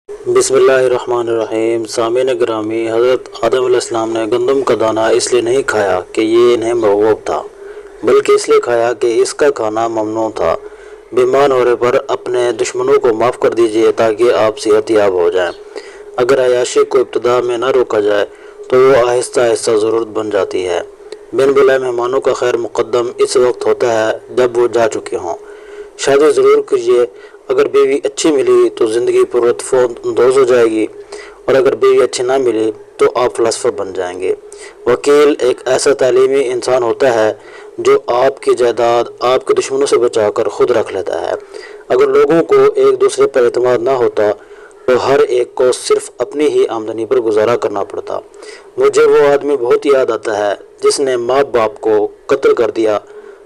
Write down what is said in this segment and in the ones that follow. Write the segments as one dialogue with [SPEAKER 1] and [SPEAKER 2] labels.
[SPEAKER 1] بسم اللہ الرحمن الرحیم۔ سامعین گرامی، حضرت آدم علیہ السلام نے گندم کا دانہ اس لیے نہیں کھایا کہ یہ انہیں مرغوب تھا، بلکہ اس لیے کھایا کہ اس کا کھانا ممنوع تھا۔ بیمار ہونے پر اپنے دشمنوں کو معاف کر دیجئے تاکہ آپ صحت یاب ہو جائیں۔ اگر عیاشی کو ابتدا میں نہ روکا جائے تو وہ آہستہ آہستہ ضرورت بن جاتی ہے۔ بن بلائے مہمانوں کا خیر مقدم اس وقت ہوتا ہے جب وہ جا چکے ہوں۔ شادی ضرور کیجیے، اگر بیوی اچھی ملی تو زندگی پر لطف اندوز ہو جائے گی، اور اگر بیوی اچھی نہ ملی تو آپ فلسفہ بن جائیں گے۔ وکیل ایک ایسا تعلیمی انسان ہوتا ہے جو آپ کی جائیداد آپ کے دشمنوں سے بچا کر خود رکھ لیتا ہے۔ اگر لوگوں کو ایک دوسرے پر اعتماد نہ ہوتا تو ہر ایک کو صرف اپنی ہی آمدنی پر گزارا کرنا پڑتا۔ مجھے وہ آدمی بہت یاد آتا ہے جس نے ماں باپ کو قتل کر دیا،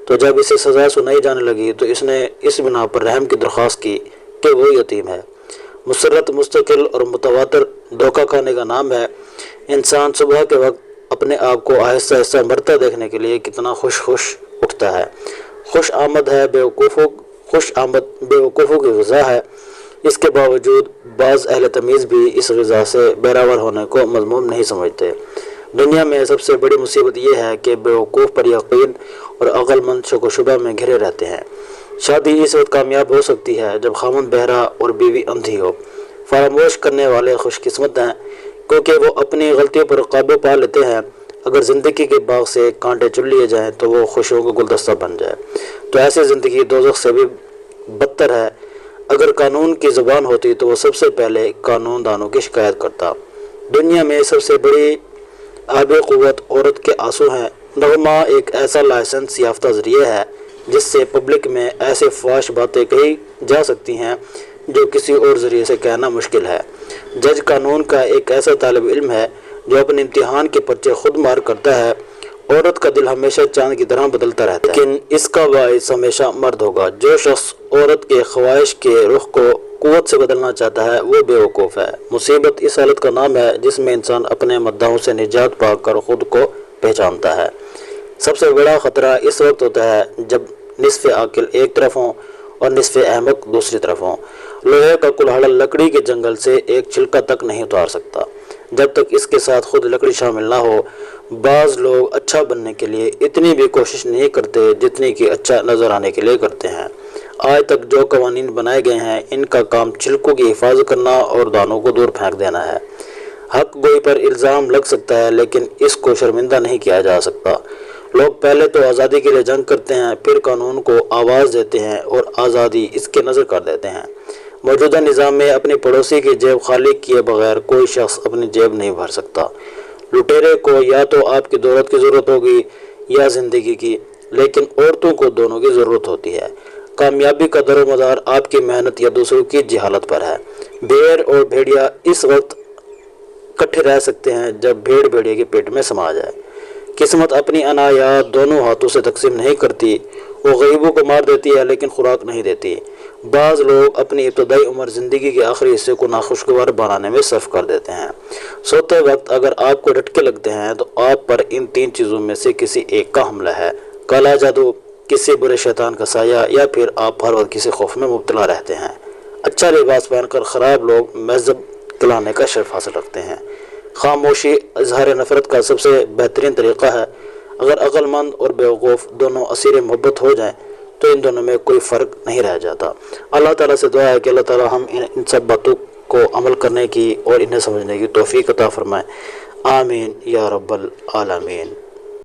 [SPEAKER 1] تو جب اسے سزا سنائی جانے لگی تو اس نے اس بنا پر رحم کی درخواست کی کہ وہ یتیم ہے۔ مسرت مستقل اور متواتر دھوکہ کھانے کا نام ہے۔ انسان صبح کے وقت اپنے آپ کو آہستہ آہستہ مرتا دیکھنے کے لیے کتنا خوش اٹھتا ہے۔ خوش آمد بے وقوفوں کی غذا ہے۔ اس کے باوجود بعض اہل تمیز بھی اس غذا سے بہرور ہونے کو مذموم نہیں سمجھتے۔ دنیا میں سب سے بڑی مصیبت یہ ہے کہ بے وقوف پر یقین اور عقل مند شک و شبہ میں گھرے رہتے ہیں۔ شادی اس وقت کامیاب ہو سکتی ہے جب خاوند بہرا اور بیوی اندھی ہو۔ فراموش کرنے والے خوش قسمت ہیں کیونکہ وہ اپنی غلطیوں پر قابو پا لیتے ہیں۔ اگر زندگی کے باغ سے کانٹے چن لیے جائیں تو وہ خوشیوں کا گلدستہ بن جائے تو ایسی زندگی دوزخ سے بھی بدتر ہے۔ اگر قانون کی زبان ہوتی تو وہ سب سے پہلے قانون دانوں کی شکایت کرتا۔ دنیا میں سب سے بڑی آب قوت عورت کے آنسو ہیں۔ نغمہ ایک ایسا لائسنس یافتہ ذریعہ ہے جس سے پبلک میں ایسے فحش باتیں کہی جا سکتی ہیں جو کسی اور ذریعے سے کہنا مشکل ہے۔ جج قانون کا ایک ایسا طالب علم ہے جو اپنے امتحان کے پرچے خود مار کرتا ہے۔ عورت کا دل ہمیشہ چاند کی طرح بدلتا رہتا ہے، لیکن اس کا باعث ہمیشہ مرد ہوگا۔ جو شخص عورت کے خواہش کے رخ کو قوت سے بدلنا چاہتا ہے وہ بے وقوف ہے۔ مصیبت اس حالت کا نام ہے جس میں انسان اپنے مداحوں سے نجات پا کر خود کو پہچانتا ہے۔ سب سے بڑا خطرہ اس وقت ہوتا ہے جب نصف عاقل ایک طرف ہوں اور نصف احمق دوسری طرف ہوں۔ لوہے کا کلہاڑا لکڑی کے جنگل سے ایک چھلکا تک نہیں اتار سکتا جب تک اس کے ساتھ خود لکڑی شامل نہ ہو۔ بعض لوگ اچھا بننے کے لیے اتنی بھی کوشش نہیں کرتے جتنی کہ اچھا نظر آنے کے لیے کرتے ہیں۔ آج تک جو قوانین بنائے گئے ہیں ان کا کام چھلکوں کی حفاظت کرنا اور دانوں کو دور پھینک دینا ہے۔ حق گوئی پر الزام لگ سکتا ہے لیکن اس کو شرمندہ نہیں کیا جا سکتا۔ لوگ پہلے تو آزادی کے لیے جنگ کرتے ہیں، پھر قانون کو آواز دیتے ہیں اور آزادی اس کے نظر کر دیتے ہیں۔ موجودہ نظام میں اپنے پڑوسی کی جیب خالی کیے بغیر کوئی شخص اپنی جیب نہیں بھر سکتا۔ لٹیرے کو یا تو آپ کی دولت کی ضرورت ہوگی یا زندگی کی، لیکن عورتوں کو دونوں کی ضرورت ہوتی ہے۔ کامیابی کا در و مدار آپ کی محنت یا دوسروں کی جہالت پر ہے۔ بھیڑ اور بھیڑیا اس وقت اکٹھے رہ سکتے ہیں جب بھیڑ بھیڑیا کے پیٹ میں سما جائے۔ قسمت اپنی عنایات دونوں ہاتھوں سے تقسیم نہیں کرتی، وہ غریبوں کو مار دیتی ہے لیکن خوراک نہیں دیتی۔ بعض لوگ اپنی ابتدائی عمر زندگی کے آخری حصے کو ناخوشگوار بنانے میں صرف کر دیتے ہیں۔ سوتے وقت اگر آپ کو جھٹکے لگتے ہیں تو آپ پر ان تین چیزوں میں سے کسی ایک کا حملہ ہے: کالا جادو، کسی برے شیطان کا سایہ، یا پھر آپ ہر وقت کسی خوف میں مبتلا رہتے ہیں۔ اچھا لباس پہن کر خراب لوگ مہذب کہلانے کا شرف حاصل رکھتے ہیں۔ خاموشی اظہار نفرت کا سب سے بہترین طریقہ ہے۔ اگر عقل مند اور بیوقوف دونوں اسیر محبت ہو جائیں تو ان دونوں میں کوئی فرق نہیں رہ جاتا۔ اللہ تعالیٰ سے دعا ہے کہ اللہ تعالیٰ ہم ان سب باتوں کو عمل کرنے کی اور انہیں سمجھنے کی توفیق عطا فرمائے۔ آمین یا رب العالمین۔